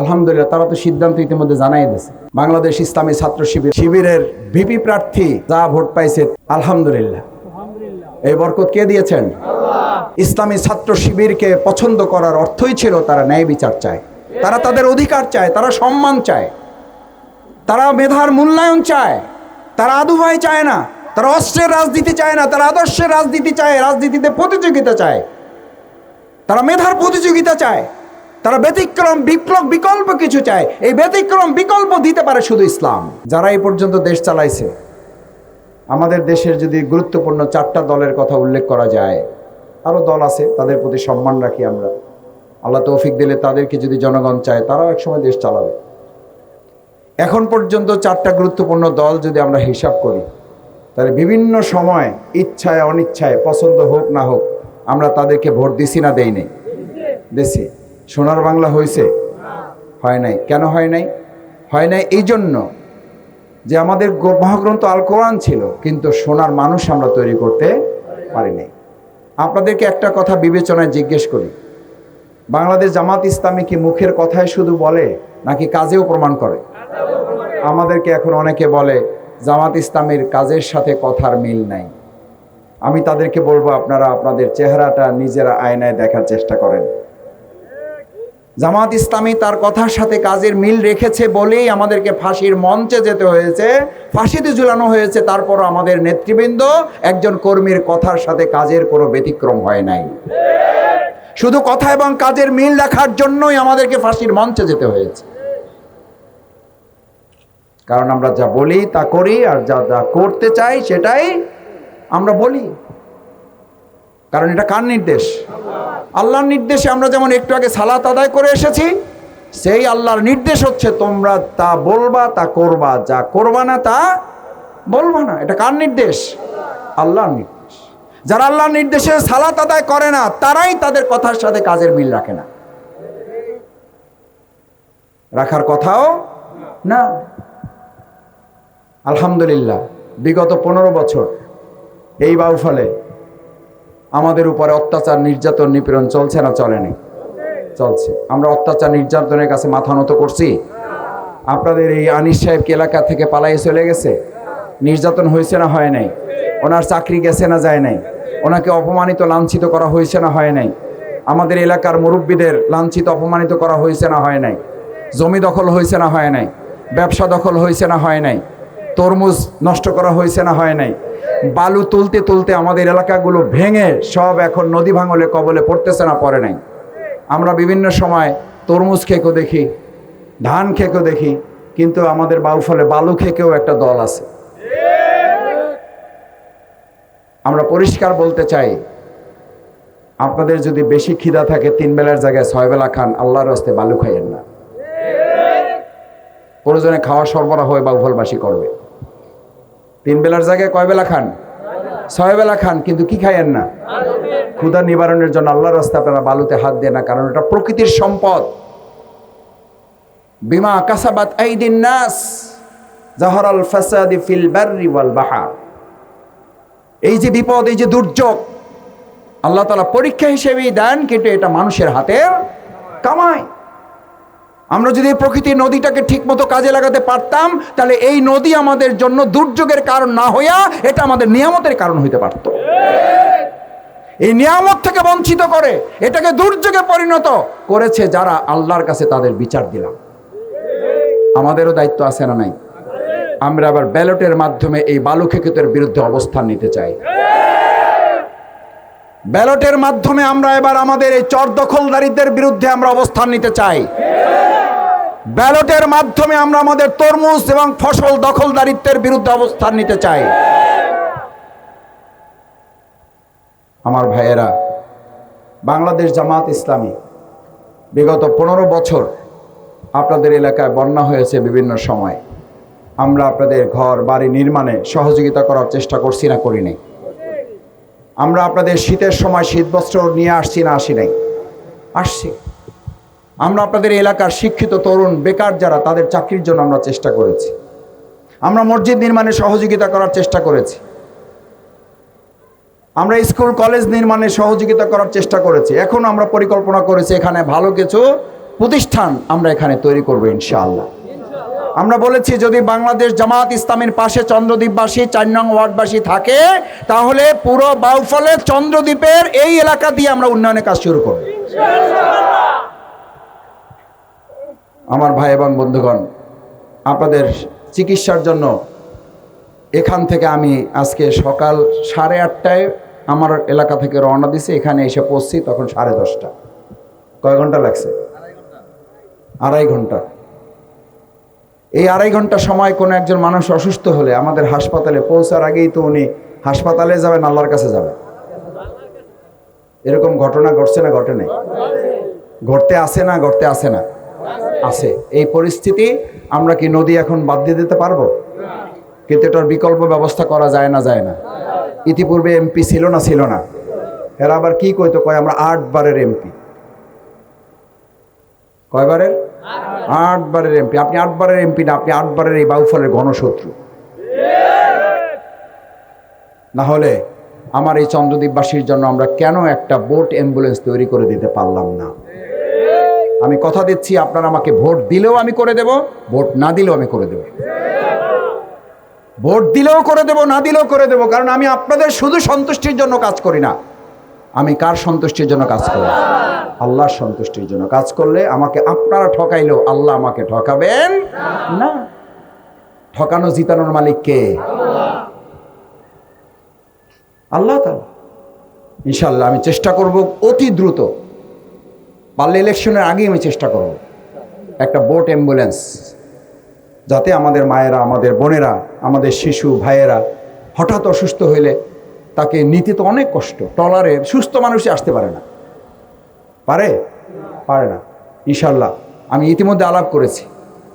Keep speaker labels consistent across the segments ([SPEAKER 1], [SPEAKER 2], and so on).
[SPEAKER 1] আলহামদুলিল্লাহ, তারা তো সিদ্ধান্ত ইতিমধ্যে জানাই দিয়েছে। বাংলাদেশ ইসলামী ছাত্র শিবিরের ভিপি প্রার্থী যা ভোট পাইছে, আলহামদুলিল্লাহ, এই বরকত কে দিয়েছেন? ইসলামী ছাত্র শিবিরকে পছন্দ করার অর্থই ছিল তারা ন্যায় বিচার চায়, তারা তাদের অধিকার চায়, তারা সম্মান চায়, তারা মেধার মূল্যায়ন চায়, তারা আদুভাই চায় না, তারা অস্ত্রের রাজনীতি চায় না, তারা আদর্শের রাজনীতি চায়, রাজনীতিতে প্রতিযোগিতা চায়, তারা মেধার প্রতিযোগিতা চায়, তারা ব্যতিক্রম বিকল্প কিছু চায়। এই ব্যতিক্রম বিকল্প দিতে পারে শুধু ইসলাম। যারা এই পর্যন্ত দেশ চালাইছে, আমাদের দেশের যদি গুরুত্বপূর্ণ 4টা দলের কথা উল্লেখ করা যায়, আরও দল আছে, তাদের প্রতি সম্মান রাখি আমরা। আল্লাহ তৌফিক দিলে তাদেরকে যদি জনগণ চায়, তারাও একসময় দেশ চালাবে। এখন পর্যন্ত 4টা গুরুত্বপূর্ণ দল যদি আমরা হিসাব করি, তাহলে বিভিন্ন সময় ইচ্ছায় অনিচ্ছায়, পছন্দ হোক না হোক, আমরা তাদেরকে ভোট দিছি না দেই নাই? দিছি। সোনার বাংলা হয়েছে? হয় নাই। কেন হয় নাই? হয় নাই এই জন্য যে আমাদের মহাগ্রন্থ আল কোরআন ছিল, কিন্তু সোনার মানুষ আমরা তৈরি করতে পারি নাই। আপনাদেরকে একটা কথা বিবেচনায় জিজ্ঞেস করি, বাংলাদেশ জামাত ইসলামী কি মুখের কথায় শুধু বলে নাকি কাজেও প্রমাণ করে? আমাদেরকে এখন অনেকে বলে জামাত ইসলামীর কাজের সাথে কথার মিল নাই। আমি তাদেরকে বলবো, আপনারা আপনাদের চেহারাটা নিজেরা আয়নায় দেখার চেষ্টা করেন। জামাত ইসলামী তার কথার সাথে কাজের মিল রেখেছে বলেই আমাদেরকে ফাঁসির মঞ্চে যেতে হয়েছে, ফাঁসিতে ঝুলানো হয়েছে। তারপরও আমাদের নেতৃবৃন্দ একজন কর্মীর কথার সাথে কাজের কোনো ব্যতিক্রম হয় নাই। শুধু কথা এবং কাজের মিল রাখার জন্যই আমাদেরকে ফাঁসির মঞ্চে যেতে হয়েছে। কারণ আমরা যা বলি তা করি, আর যা যা করতে চাই সেটাই আমরা বলি। কারণ এটা কার নির্দেশ? আল্লাহর নির্দেশে। আমরা যেমন একটু আগে সালাত আদায় করে এসেছি, সেই আল্লাহর নির্দেশ হচ্ছে তোমরা তা বলবা, তা করবা, যা করবা না তা বলবা না। এটা কার নির্দেশ? আল্লাহর নির্দেশ। যারা আল্লাহর নির্দেশে সালাত আদায় করে না, তারাই তাদের কথার সাথে কাজের মিল রাখে না, রাখার কথাও না। আলহামদুলিল্লাহ, বিগত 15 বছর এই বাউফলে আমাদের উপরে অত্যাচার, নির্যাতন, নিপীড়ন চলছে না চলেনি? চলছে। আমরা অত্যাচার নির্যাতনের কাছে মাথা নত করছি? আপনাদের এই আনিস সাহেব কি এলাকা থেকে পালাইয়ে চলে গেছে? নির্যাতন হয়েছে না হয় নাই? ওনার চাকরি গেছে না যায় নাই? ওনাকে অপমানিত লাঞ্ছিত করা হয়েছে না হয় নাই? আমাদের এলাকার মুরব্বীদের লাঞ্ছিত অপমানিত করা হয়েছে না হয় নাই? জমি দখল হয়েছে না হয় নাই? ব্যবসা দখল হয়েছে না হয় নাই? তরমুজ নষ্ট করা হয়েছে না হয় নাই? বালু তুলতে তুলতে আমাদের এলাকাগুলো ভেঙে সব এখন নদী ভাঙলে কবলে পড়তেছে না পড়ে নাই? আমরা বিভিন্ন সময় তরমুজ খেকেও দেখি, ধান খেকেও দেখি, কিন্তু আমাদের বাউফলে বালু খেকেও একটা দল আছে। আমরা পরিষ্কার বলতে চাই, আপনাদের যদি বেশি খিদা থাকে 3 বেলার জায়গায় 6 বেলা খান, আল্লাহর রাস্তে বালু খাইয়েন না। প্রয়োজনে খাওয়া সরবরাহ হয়ে বাউফলবাসী করবে। 3 বেলার জায়গায় কয় বেলা খান? 6 বেলা খান, কিন্তু কি খাইয়েন না? ক্ষুধা নিবারণের জন্য আল্লাহর রাস্তায় আপনারা বালুতে হাত দেন না, কারণ এটা প্রকৃতির সম্পদ। বিমা কাসাবাত আইদিন নাস জাহরাল ফাসাদি ফিল বাররি ওয়াল বাহর। এই যে বিপদ, এই যে দুর্যোগ, আল্লাহ তাআলা পরীক্ষা হিসেবেই দেন, কিন্তু এটা মানুষের হাতের কামাই। আমরা যদি প্রকৃতির নদীটাকে ঠিকমতো কাজে লাগাতে পারতাম, তাহলে এই নদী আমাদের জন্য দুর্যোগের কারণ না হইয়া এটা আমাদের নিয়ামতের কারণ হইতে পারত। এই নিয়ামত থেকে বঞ্চিত করে এটাকে দুর্যোগে পরিণত করেছে যারা, আল্লাহর কাছে তাদের বিচার দিলাম। আমাদেরও দায়িত্ব আছে না নাই? আমরা আবার ব্যালটের মাধ্যমে এই বালু খেকেতের বিরুদ্ধে অবস্থান নিতে চাই। ব্যালটের মাধ্যমে আমরা এবার আমাদের এই চর দখলদারীদের বিরুদ্ধে আমরা অবস্থান নিতে চাই। ব্যালটের মাধ্যমে আমরা আমাদের তরমুজ এবং ফসল দখলদারিত্বের বিরুদ্ধে অবস্থান নিতে চাই। আমার ভাইয়েরা, বাংলাদেশ জামাত ইসলামী বিগত 15 বছর আপনাদের এলাকায় বন্যা হয়েছে বিভিন্ন সময়। আমরা আপনাদের ঘর বাড়ি নির্মাণে সহযোগিতা করার চেষ্টা করছি না করি নাই? আমরা আপনাদের শীতের সময় শীতবস্ত্র নিয়ে আসছি না আসি নাই? আসছি। আমরা আপনাদের এলাকার শিক্ষিত তরুণ বেকার যারা, তাদের চাকরির জন্য আমরা চেষ্টা করেছি। আমরা মসজিদ নির্মাণে সহযোগিতা করার চেষ্টা করেছি। আমরা স্কুল কলেজ নির্মাণে সহযোগিতা করার চেষ্টা করেছি। এখন আমরা পরিকল্পনা করেছি এখানে ভালো কিছু প্রতিষ্ঠান আমরা এখানে তৈরি করব ইনশাআল্লাহ। আমরা বলেছি যদি বাংলাদেশ জামাত ইসলামীর পাশে চন্দ্রদ্বীপবাসী 4 নং ওয়ার্ডবাসী থাকে, তাহলে পুরো বাউফলের চন্দ্রদ্বীপের এই এলাকা দিয়ে আমরা উন্নয়নের কাজ শুরু করব। আমার ভাই এবং বন্ধুগণ, আপনাদের চিকিৎসার জন্য এখান থেকে আমি আজকে সকাল 8:30টায় আমার এলাকা থেকে রওনা দিছি, এখানে এসে পৌঁছছি তখন 10:30। কয় ঘন্টা লাগছে? 2.5 ঘন্টা। এই 2.5 ঘন্টা সময় কোনো একজন মানুষ অসুস্থ হলে আমাদের হাসপাতালে পৌঁছার আগেই তো উনি হাসপাতালে যাবেন, আল্লাহর কাছে যাবেন। এরকম ঘটনা ঘটছে না ঘটে নাই? ঘটতে আসে না ঘটতে আসে না? আছে। এই পরিস্থিতি আমরা কি নদী এখন বাদ দিয়ে দিতে পারবো? কিন্তু এটার বিকল্প ব্যবস্থা করা যায় না? যায় না। ইতিপূর্বে এমপি ছিল না? ছিল না। এরা আবার কি কইতো, কয় আমরা 8 বারের এমপি। কয়বারের? 8 বারের এমপি। আপনি 8 বারের এমপি না, আপনি 8 বারের এই বাউফলের ঘনশত্রু। না হলে আমার এই চন্দ্রদ্বীপবাসীর জন্য আমরা কেন একটা বোট অ্যাম্বুলেন্স তৈরি করে দিতে পারলাম না? আমি কথা দিচ্ছি, আপনারা আমাকে ভোট দিলেও আমি করে দেব, ভোট না দিলেও আমি করে দেব। ভোট দিলেও করে দেব, না দিলেও করে দেব। কারণ আমি আপনাদের শুধু সন্তুষ্টির জন্য কাজ করি না। আমি কার সন্তুষ্টির জন্য কাজ করি? আল্লাহর সন্তুষ্টির জন্য কাজ করলে আমাকে আপনারা ঠকাইলেও আল্লাহ আমাকে ঠকাবেন না। ঠকানো জিতানোর মালিক কে? আল্লাহ তাআলা। ইনশাআল্লাহ আমি চেষ্টা করব অতি দ্রুত, পারলে ইলেকশনের আগেই আমি চেষ্টা করব একটা বোট অ্যাম্বুলেন্স, যাতে আমাদের মায়েরা, আমাদের বোনেরা, আমাদের শিশু ভাইয়েরা হঠাৎ অসুস্থ হইলে তাকে নিতে তো অনেক কষ্ট। ট্রলারে সুস্থ মানুষই আসতে পারে না। পারে? পারে না। ইনশাআল্লাহ আমি ইতিমধ্যে আলাপ করেছি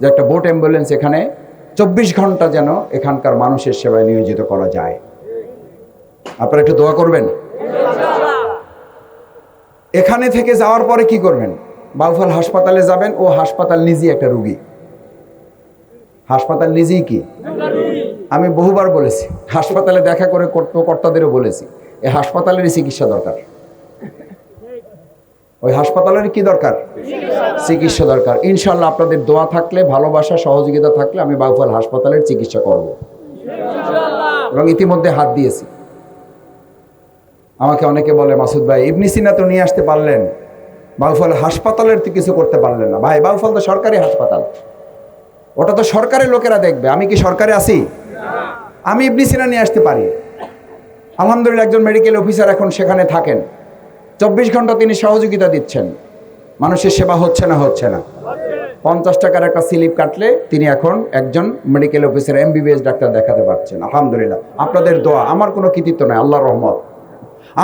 [SPEAKER 1] যে একটা বোট অ্যাম্বুলেন্স এখানে 24 ঘন্টা যেন এখানকার মানুষের সেবায় নিয়োজিত করা যায়। আপনারা একটু দোয়া করবেন। এখানে থেকে যাওয়ার পরে কি করবেন? বাউফল হাসপাতালে যাবেন। ও হাসপাতাল নিজেই একটা রুগী। হাসপাতাল নিজেই কি? আমি বহুবার বলেছি, হাসপাতালে দেখা করে কর্তাদেরও বলেছি, এই হাসপাতালেরই চিকিৎসা দরকার। ওই হাসপাতালের কি দরকার? চিকিৎসা দরকার। ইনশাআল্লাহ আপনাদের দোয়া থাকলে, ভালোবাসা, সহযোগিতা থাকলে আমি বাউফল হাসপাতালের চিকিৎসা করব এবং ইতিমধ্যে হাত দিয়েছি। আমাকে অনেকে বলে, মাসুদ ভাই ইবনে সিনা তো নিয়ে আসতে পারলেন, বাউফল হাসপাতালের তো কিছু করতে পারলেন না। ভাই, বাউফল তো সরকারি হাসপাতাল, ওটা তো সরকারের লোকেরা দেখবে। আমি কি সরকারে আছি? আমি ইবনে সিনা নিয়ে আসতে পারি। আলহামদুলিল্লাহ একজন মেডিকেল অফিসার এখন সেখানে থাকেন, 24 ঘন্টা তিনি সহযোগিতা দিচ্ছেন। মানুষের সেবা হচ্ছে না? হচ্ছে না। 50 টাকার একটা স্লিপ কাটলে তিনি এখন একজন মেডিকেল অফিসার, MBBS ডাক্তার দেখাতে পারছেন। আলহামদুলিল্লাহ আপনাদের দোয়া, আমার কোনো কৃতিত্ব নয়, আল্লাহর রহমত।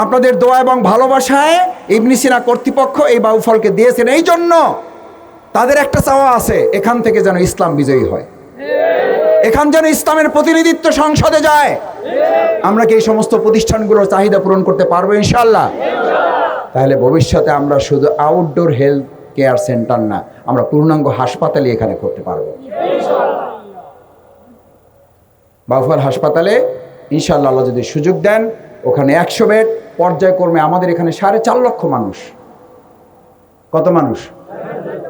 [SPEAKER 1] আপনাদের দোয়া এবং ভালোবাসায় ইবনে সিনা কর্তৃপক্ষ এই বাউফলকে দিয়েছেন। এই জন্য তাদের একটা চাওয়া আছে, এখান থেকে যেন ইসলাম বিজয়ী হয়, এখান যেন ইসলামের প্রতিনিধিত্ব সংসদে যায়। আমরা কি এই সমস্ত প্রতিষ্ঠানগুলোর চাহিদা পূরণ করতে পারবো ইনশাআল্লাহ? তাহলে ভবিষ্যতে আমরা শুধু আউটডোর হেলথ কেয়ার সেন্টার না, আমরা পূর্ণাঙ্গ হাসপাতালই এখানে করতে পারবো। বাউফল হাসপাতালে ইনশাআল্লাহ আল্লাহ যদি সুযোগ দেন, ওখানে 100 বেড পর্যায়ক্রমে। আমাদের এখানে 4.5 লক্ষ মানুষ। কত মানুষ?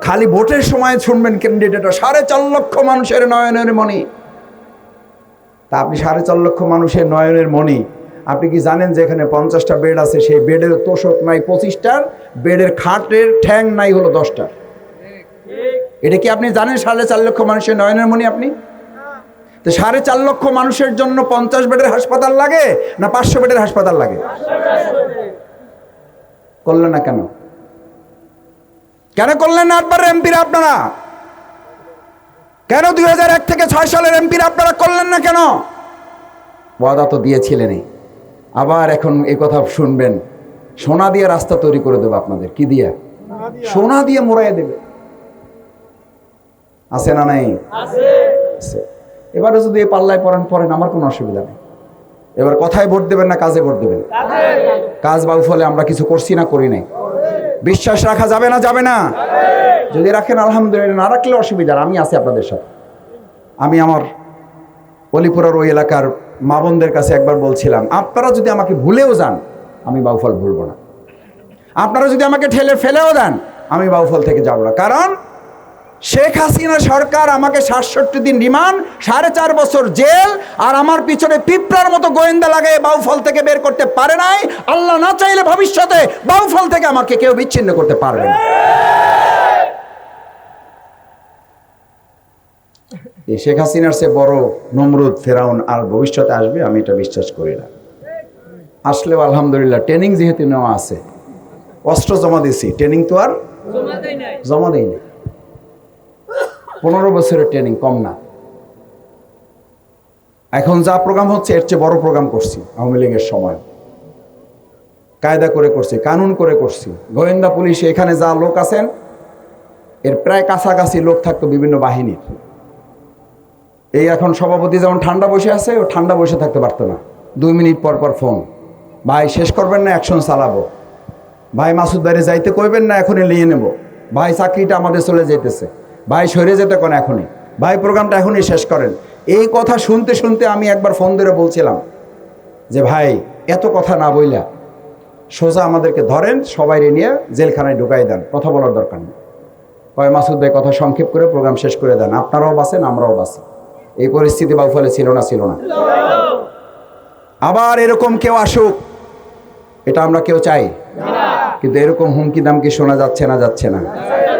[SPEAKER 1] খালি ভোটের সময় শুনবেন ক্যান্ডিডেটরা 4.5 লক্ষ মানুষের নয়নের মণি। তা আপনি 4.5 লক্ষ মানুষের নয়নের মণি, আপনি কি জানেন যে এখানে 50টা বেড আছে, সেই বেডের তোষক নাই 25টার, বেডের খাটের ঠ্যাং নাই হলো 10টা। এটা কি আপনি জানেন 4.5 লক্ষ মানুষের নয়নের মণি? আপনি তো 4.5 লক্ষ মানুষের জন্য 50 বেডের হাসপাতাল লাগে না 500 বেডের হাসপাতাল লাগে? করলেন না কেন? কেন করলেন না একবার এমপিরা আপনারা? কেন 2001 থেকে 6 সালের এমপিরা আপনারা করলেন না কেন? ওয়াদা তো দিয়েছিলেনই। আবার এখন এই কথা শুনবেন, সোনা দিয়ে রাস্তা তৈরি করে দেবে আপনাদের। কি দিয়ে? সোনা দিয়ে মোড়াইয়ে দেবে। আছে না নাই? আছে। এবারে যদি এই পাল্লায় পড়েন আমার কোনো অসুবিধা নেই। এবার কথায় ভোট দেবেন না কাজে ভোট দেবেন? কাজ বাউফলে আমরা কিছু করছি না করি নাই? বিশ্বাস রাখা যাবে না? যাবে না? যদি রাখেন আলহামদুলিল্লাহ, না রাখলে অসুবিধা, আমি আছি আপনাদের সাথে। আমি আমার অলিপুরার ওই এলাকার মা বোনদের কাছে একবার বলছিলাম, আপনারা যদি আমাকে ভুলেও যান, আমি বাউফল ভুলব না। আপনারা যদি আমাকে ঠেলে ফেলেও দেন, আমি বাউফল থেকে যাব না। কারণ শেখ হাসিনা সরকার আমাকে 67 দিন রিমান্ড, 4.5 বছর জেল, আর আমার পিছনে পিঁপড়ার মতো গোয়েন্দা লাগে বাউফল থেকে বের করতে পারে নাই। আল্লাহ না চাইলে ভবিষ্যতে বাউফল থেকে আমাকে কেউ বিচ্ছিন্ন করতে পারবে না। এই শেখ হাসিনার চেয়ে বড় নমরুদ ফেরাউন আর ভবিষ্যতে আসবে আমি এটা বিশ্বাস করি না। আসলেও আলহামদুলিল্লাহ ট্রেনিং যেহেতু নেওয়া আছে, অস্ত্র জমা দিছি, ট্রেনিং তো আর জমা দেয়নি। 15 বছরের ট্রেনিং কম না। এখন যা প্রোগ্রাম হচ্ছে এর চেয়ে বড় প্রোগ্রাম করছি। আওয়ামী লীগের সময় কায়দা করে করছি, কানুন করে করছি। গোয়েন্দা পুলিশে এখানে যা লোক আছেন এর প্রায় কাছাকাছি লোক থাকতো বিভিন্ন বাহিনীর। এই এখন সভাপতি যেমন ঠান্ডা বসে আছে, ও ঠান্ডা বসে থাকতে পারতো না। 2 মিনিট পর পর ফোন, ভাই শেষ করবেন না, অ্যাকশন চালাবো। ভাই মাসুদ বাইরে যাইতে কইবেন না, এখনই নিয়ে নেব। ভাই চাকরিটা আমাদের চলে যেতেছে। ভাই সরে যেতে কোন এখনই। ভাই প্রোগ্রামটা এখনই শেষ করেন। এই কথা শুনতে শুনতে আমি একবার ফোন ধরে বলছিলাম যে ভাই এত কথা না বইলা সোজা আমাদেরকে ধরেন, সবাই নিয়ে জেলখানায় ঢুকাই দেন, কথা বলার দরকার নেই। কয় মাসুদ ভাই কথা সংক্ষেপ করে প্রোগ্রাম শেষ করে দেন, আপনারাও বাঁচেন আমরাও বাঁচি। এই পরিস্থিতি বাউফলে ছিল না? ছিল না। আবার এরকম কেউ আসুক, এটা আমরা কেউ চাই, কিন্তু এরকম হুমকি দামকি শোনা যাচ্ছে না? যাচ্ছে না।